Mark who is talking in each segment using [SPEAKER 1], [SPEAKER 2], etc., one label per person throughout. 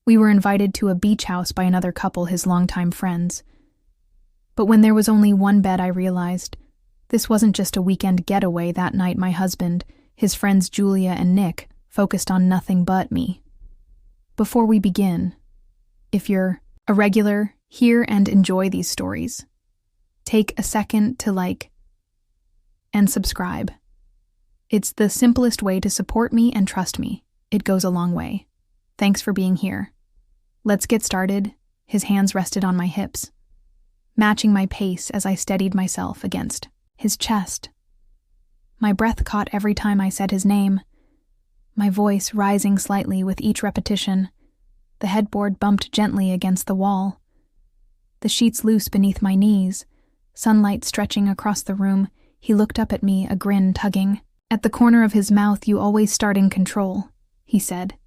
[SPEAKER 1] We were invited to a beach house by another couple, his longtime friends. But when there was only one bed, I realized this wasn't just a weekend getaway. That night, my husband, his friends Julia and Nick, focused on nothing but me. Before we begin, if you're a regular, hear and enjoy these stories, take a second to like and subscribe. It's the simplest way to support me, and trust me, it goes a long way. Thanks for being here. Let's get started. His hands rested on my hips, matching my pace as I steadied myself against his chest. My breath caught every time I said his name, my voice rising slightly with each repetition. The headboard bumped gently against the wall, the sheets loose beneath my knees, sunlight stretching across the room. He looked up at me, a grin tugging at the corner of his mouth. "You always start in control," he said,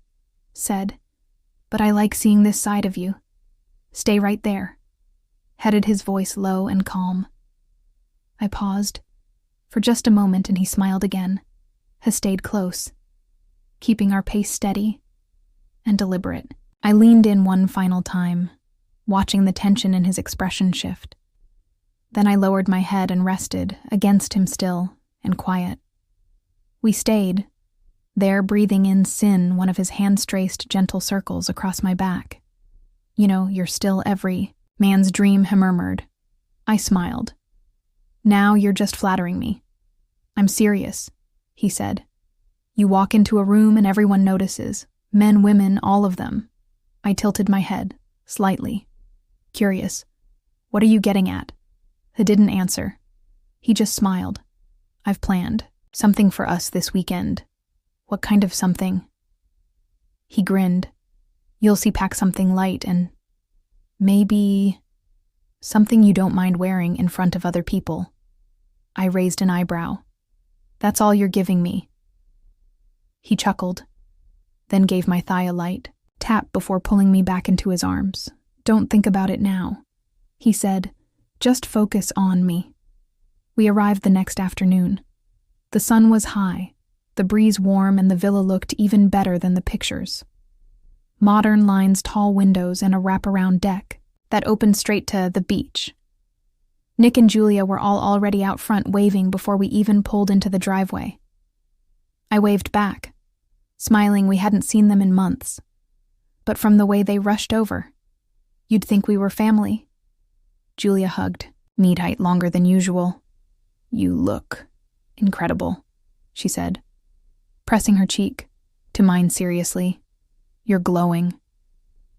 [SPEAKER 1] "but I like seeing this side of you. Stay right there," headed his voice low and calm. I paused for just a moment, and he smiled again, has stayed close, keeping our pace steady and deliberate. I leaned in one final time, watching the tension in his expression shift. Then I lowered my head and rested against him, still and quiet. We stayed there, breathing in sin, one of his hands traced gentle circles across my back. "You know, you're still every man's dream," he murmured. I smiled. "Now you're just flattering me." "I'm serious," he said. "You walk into a room and everyone notices. Men, women, all of them." I tilted my head, slightly curious. "What are you getting at?" He didn't answer. He just smiled. "I've planned something for us this weekend." "What kind of something?" He grinned. "You'll see, pack something light and maybe something you don't mind wearing in front of other people." I raised an eyebrow. "That's all you're giving me?" He chuckled, then gave my thigh a light tap before pulling me back into his arms. "Don't think about it now," he said. "Just focus on me." We arrived the next afternoon. The sun was high, the breeze warm, and the villa looked even better than the pictures. Modern lines, tall windows, and a wraparound deck that opened straight to the beach. Nick and Julia were already out front, waving before we even pulled into the driveway. I waved back, smiling. We hadn't seen them in months. But from the way they rushed over, you'd think we were family. Julia hugged me tight, longer than usual. "You look incredible," she said, pressing her cheek to mine seriously. "You're glowing."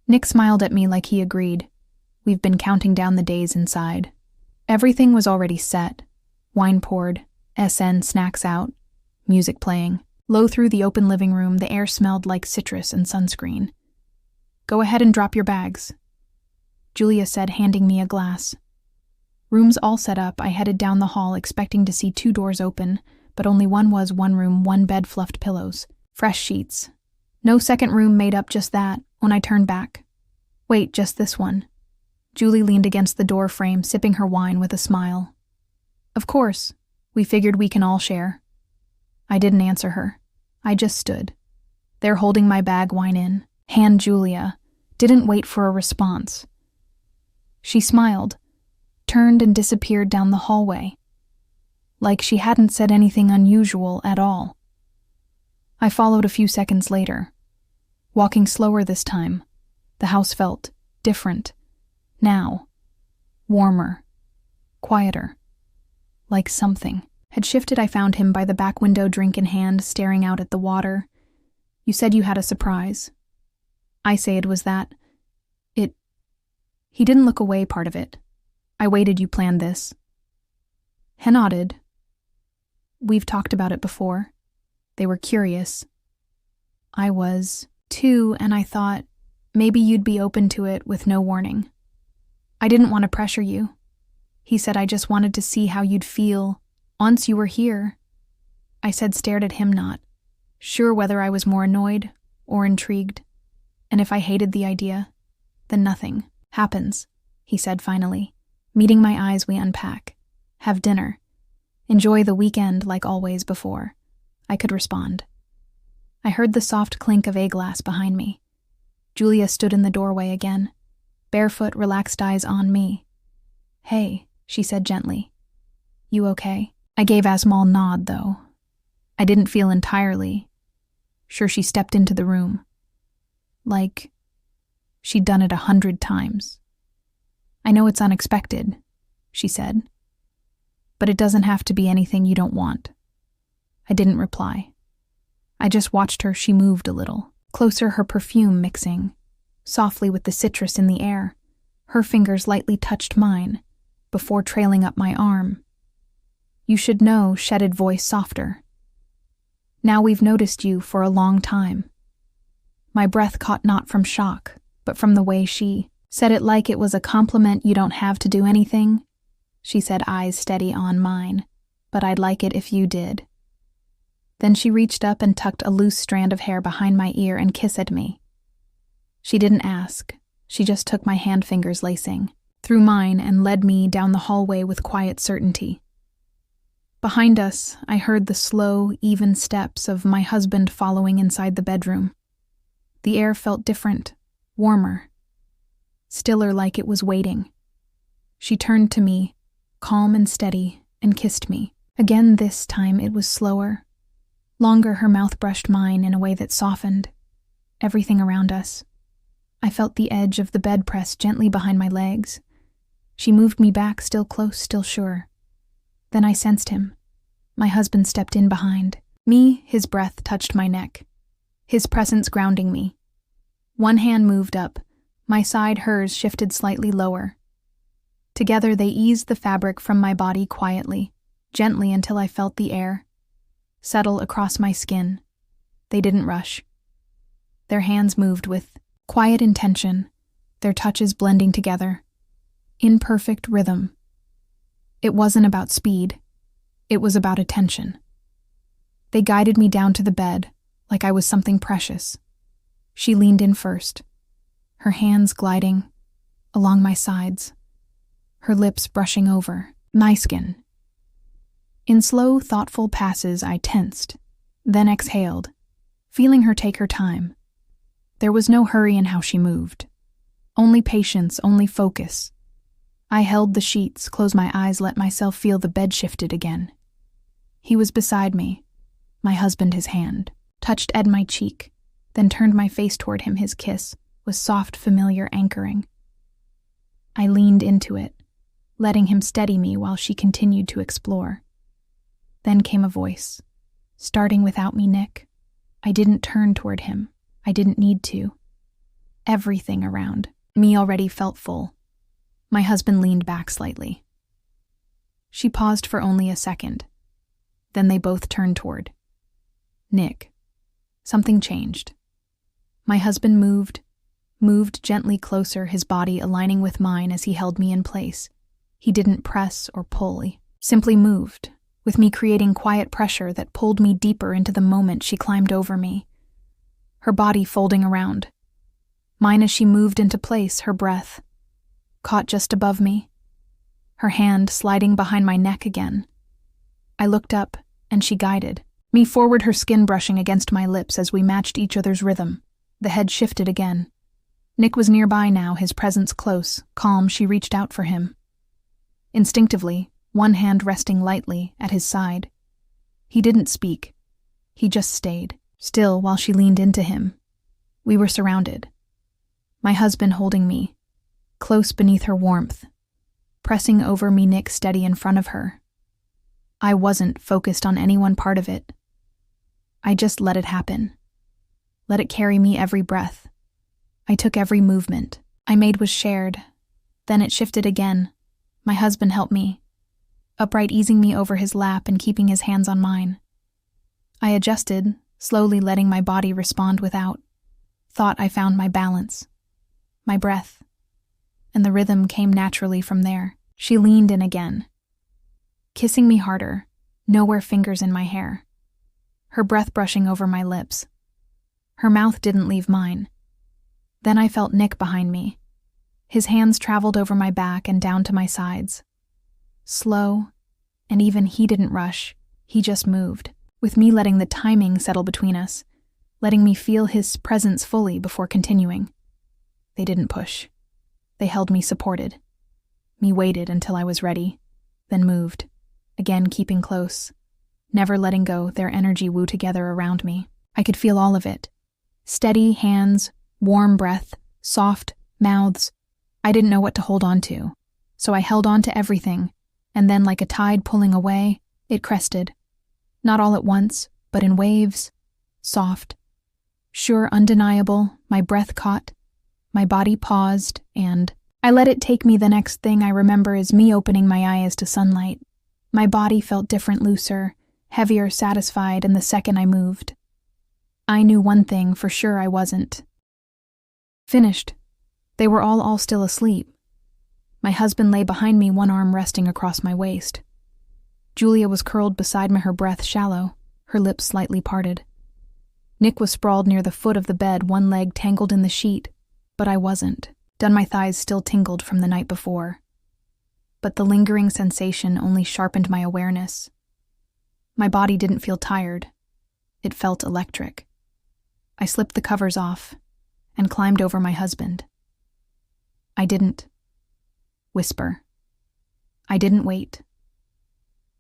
[SPEAKER 1] Nick smiled at me like he agreed. We've been counting down the days inside. Everything was already set. Wine poured, SN snacks out, music playing. Low through the open living room, the air smelled like citrus and sunscreen. "Go ahead and drop your bags," Julia said, handing me a glass. Rooms all set up, I headed down the hall, expecting to see 2 doors open, but only one was. One room, one bed, fluffed pillows, fresh sheets. No second room made up, just that. When I turned back, "Wait, just this one." Julie leaned against the door frame, sipping her wine with a smile. "Of course, we figured we can all share." I didn't answer her. I just stood there holding my bag, wine in hand. Julia didn't wait for a response. She smiled, turned, and disappeared down the hallway, like she hadn't said anything unusual at all. I followed a few seconds later, walking slower this time. The house felt different now, warmer, quieter, like something had shifted. I found him by the back window, drink in hand, staring out at the water. "You said you had a surprise." I say it was that. He didn't look away. "Part of it. I waited. You planned this." He nodded. "We've talked about it before." They were curious. I was, too, and I thought maybe you'd be open to it with no warning. "I didn't want to pressure you," he said. "I just wanted to see how you'd feel once you were here." I said, stared at him, not sure whether I was more annoyed or intrigued. "And if I hated the idea, then nothing happens," he said finally. Meeting my eyes, we unpack, have dinner, enjoy the weekend like always before. I could respond. I heard the soft clink of a glass behind me. Julia stood in the doorway again, barefoot, relaxed eyes on me. "Hey," she said gently. "You okay?" I gave a small nod, though. I didn't feel entirely sure she stepped into the room. Like she'd done it 100 times. "I know it's unexpected," she said, "but it doesn't have to be anything you don't want." I didn't reply. I just watched her. She moved a little, closer, her perfume mixing softly with the citrus in the air. Her fingers lightly touched mine before trailing up my arm. "You should know," shedded voice softer. "Now we've noticed you for a long time." My breath caught not from shock, but from the way she said it, like it was a compliment. "You don't have to do anything," she said, eyes steady on mine, "but I'd like it if you did." Then she reached up and tucked a loose strand of hair behind my ear and kissed me. She didn't ask. She just took my hand fingers lacing through mine and led me down the hallway with quiet certainty. Behind us, I heard the slow, even steps of my husband following inside the bedroom. The air felt different, warmer, stiller, like it was waiting. She turned to me, calm and steady, and kissed me. Again, this time it was slower, longer. Her mouth brushed mine in a way that softened everything around us. I felt the edge of the bed press gently behind my legs. She moved me back, still close, still sure. Then I sensed him. My husband stepped in behind me. His breath touched my neck, his presence grounding me. One hand moved up, my side, hers shifted slightly lower. Together they eased the fabric from my body quietly, gently, until I felt the air settle across my skin. They didn't rush. Their hands moved with quiet intention, their touches blending together in perfect rhythm. It wasn't about speed. It was about attention. They guided me down to the bed like I was something precious. She leaned in first, her hands gliding along my sides, her lips brushing over my skin. In slow, thoughtful passes, I tensed, then exhaled, feeling her take her time. There was no hurry in how she moved. Only patience, only focus. I held the sheets, closed my eyes, let myself feel the bed shifted again. He was beside me, my husband. His hand touched my cheek, then turned my face toward him. His kiss was soft, familiar, anchoring. I leaned into it, letting him steady me while she continued to explore. Then came a voice, starting without me. "Nick." I didn't turn toward him. I didn't need to. Everything around me already felt full. My husband leaned back slightly. She paused for only a second. Then they both turned toward Nick. Something changed. My husband moved gently closer, his body aligning with mine as he held me in place. He didn't press or pull, he simply moved, with me creating quiet pressure that pulled me deeper into the moment. She climbed over me, her body folding around mine as she moved into place, her breath caught just above me, her hand sliding behind my neck again. I looked up, and she guided me forward, her skin brushing against my lips as we matched each other's rhythm. The head shifted again. Nick was nearby now, his presence close, calm. She reached out for him. Instinctively, one hand resting lightly at his side. He didn't speak. He just stayed still while she leaned into him. We were surrounded. My husband holding me, close beneath her warmth, pressing over me, Nick steady in front of her. I wasn't focused on any one part of it. I just let it happen. Let it carry me every breath. I took every movement I made was shared. Then it shifted again. My husband helped me, upright, easing me over his lap and keeping his hands on mine. I adjusted, slowly letting my body respond without thought. I found my balance, my breath, and the rhythm came naturally from there. She leaned in again, kissing me harder, nowhere fingers in my hair, her breath brushing over my lips. Her mouth didn't leave mine. Then I felt Nick behind me. His hands traveled over my back and down to my sides. Slow, and even he didn't rush. He just moved, with me letting the timing settle between us, letting me feel his presence fully before continuing. They didn't push. They held me supported. Me waited until I was ready, then moved, again keeping close, never letting go, their energy woo together around me. I could feel all of it. Steady hands, warm breath, soft mouths. I didn't know what to hold on to, so I held on to everything, and then like a tide pulling away, it crested. Not all at once, but in waves, soft. Sure, undeniable, my breath caught, my body paused, and I let it take me. The next thing I remember is me opening my eyes to sunlight. My body felt different, looser, heavier, satisfied, and the second I moved. I knew one thing for sure: I wasn't finished. They were all still asleep. My husband lay behind me, one arm resting across my waist. Julia was curled beside me, her breath shallow, her lips slightly parted. Nick was sprawled near the foot of the bed, one leg tangled in the sheet, but I wasn't. My thighs still tingled from the night before. But the lingering sensation only sharpened my awareness. My body didn't feel tired. It felt electric. I slipped the covers off and climbed over my husband. I didn't whisper. I didn't wait.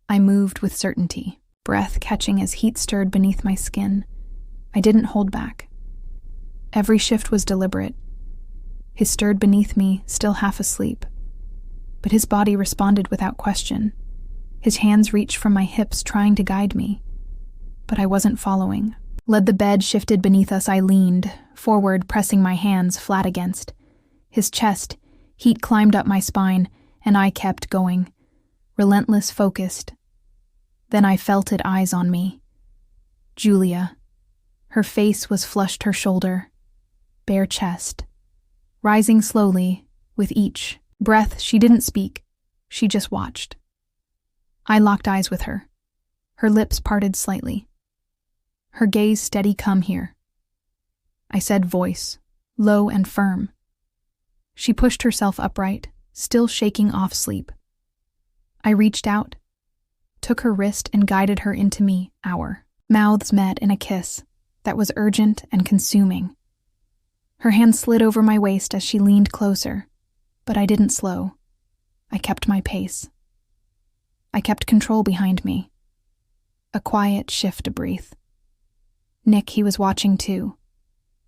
[SPEAKER 1] I moved with certainty, breath catching as heat stirred beneath my skin. I didn't hold back. Every shift was deliberate. He stirred beneath me, still half asleep. But his body responded without question. His hands reached from my hips, trying to guide me. But I wasn't following. The bed shifted beneath us. I leaned forward, pressing my hands flat against his chest. Heat climbed up my spine, and I kept going, relentless, focused. Then I felt it, eyes on me. Julia. Her face was flushed, her shoulder, bare chest, rising slowly with each breath. She didn't speak. She just watched. I locked eyes with her. Her lips parted slightly. Her gaze steady. Come here, I said, voice low and firm. She pushed herself upright, still shaking off sleep. I reached out, took her wrist and guided her into me. Our mouths met in a kiss that was urgent and consuming. Her hand slid over my waist as she leaned closer, but I didn't slow. I kept my pace. I kept control behind me. A quiet shift to breathe. Nick, he was watching too.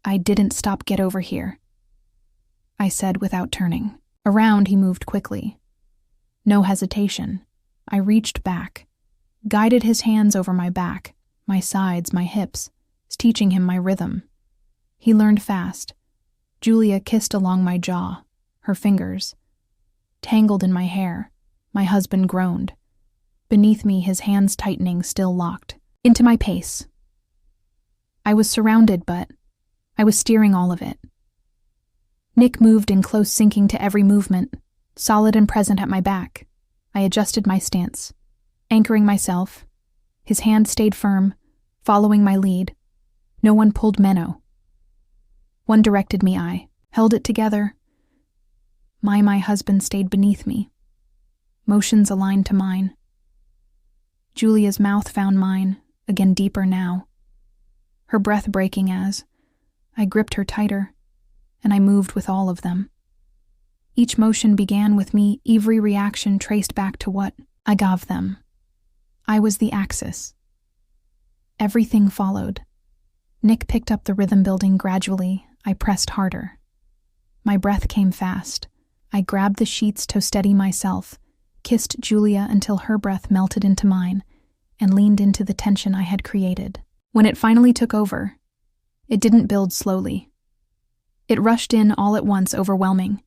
[SPEAKER 1] I didn't stop. Get over here, I said without turning. Around, he moved quickly. No hesitation. I reached back, guided his hands over my back, my sides, my hips, teaching him my rhythm. He learned fast. Julia kissed along my jaw, her fingers tangled in my hair. My husband groaned. Beneath me, his hands tightening, still locked into my pace. I was surrounded, but I was steering all of it. Nick moved in close, sinking to every movement, solid and present at my back. I adjusted my stance, anchoring myself. His hand stayed firm, following my lead. No one pulled Menno. One directed me. I held it together. My husband stayed beneath me, motions aligned to mine. Julia's mouth found mine, again deeper now, her breath breaking as I gripped her tighter, and I moved with all of them. Each motion began with me, every reaction traced back to what I gave them. I was the axis. Everything followed. Nick picked up the rhythm, building gradually. I pressed harder. My breath came fast. I grabbed the sheets to steady myself, kissed Julia until her breath melted into mine, and leaned into the tension I had created. When it finally took over, it didn't build slowly. It rushed in all at once, overwhelming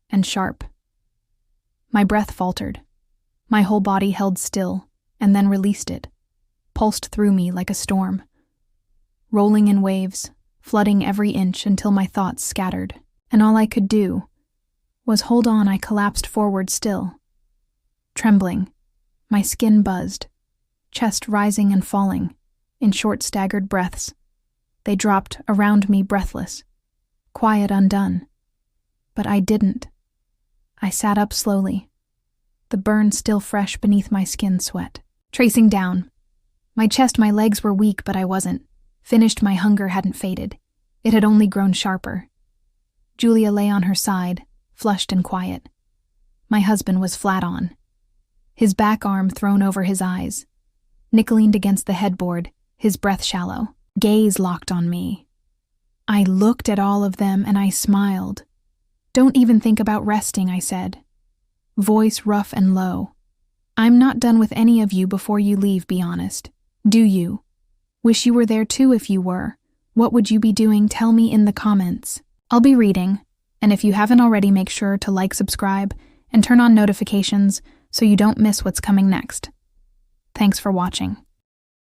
[SPEAKER 1] and sharp. My breath faltered. My whole body held still, and then released it, pulsed through me like a storm, rolling in waves, flooding every inch until my thoughts scattered, and all I could do was hold on. I collapsed forward, still trembling. My skin buzzed, chest rising and falling in short, staggered breaths. They dropped around me, breathless, quiet, undone. But I didn't. I sat up slowly, the burn still fresh beneath my skin, sweat tracing down my chest. My legs were weak, but I wasn't finished. My hunger hadn't faded. It had only grown sharper. Julia lay on her side, flushed and quiet. My husband was flat on, his back arm thrown over his eyes. Nick leaned against the headboard, his breath shallow, gaze locked on me. I looked at all of them and I smiled. "Don't even think about resting," I said, voice rough and low. "I'm not done with any of you before you leave, be honest. Do you? Wish you were there too if you were. What would you be doing? Tell me in the comments. I'll be reading, and if you haven't already, make sure to like, subscribe, and turn on notifications so you don't miss what's coming next. Thanks for watching.